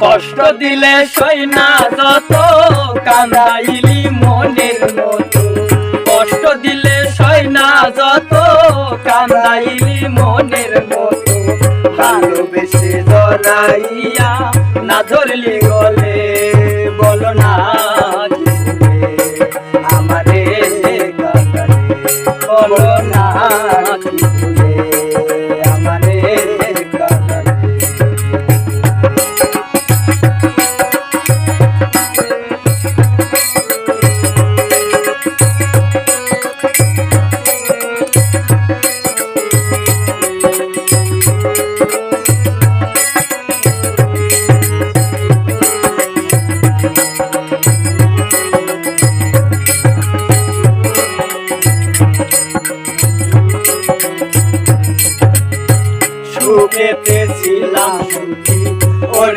কষ্ট দিলে সই না যত কান্দাইলি মনের মতো, কষ্ট দিলে সই না যত কান্দাইলি মনের মতো, ভালোবেসে জড়াইয়া না ধরলি গলে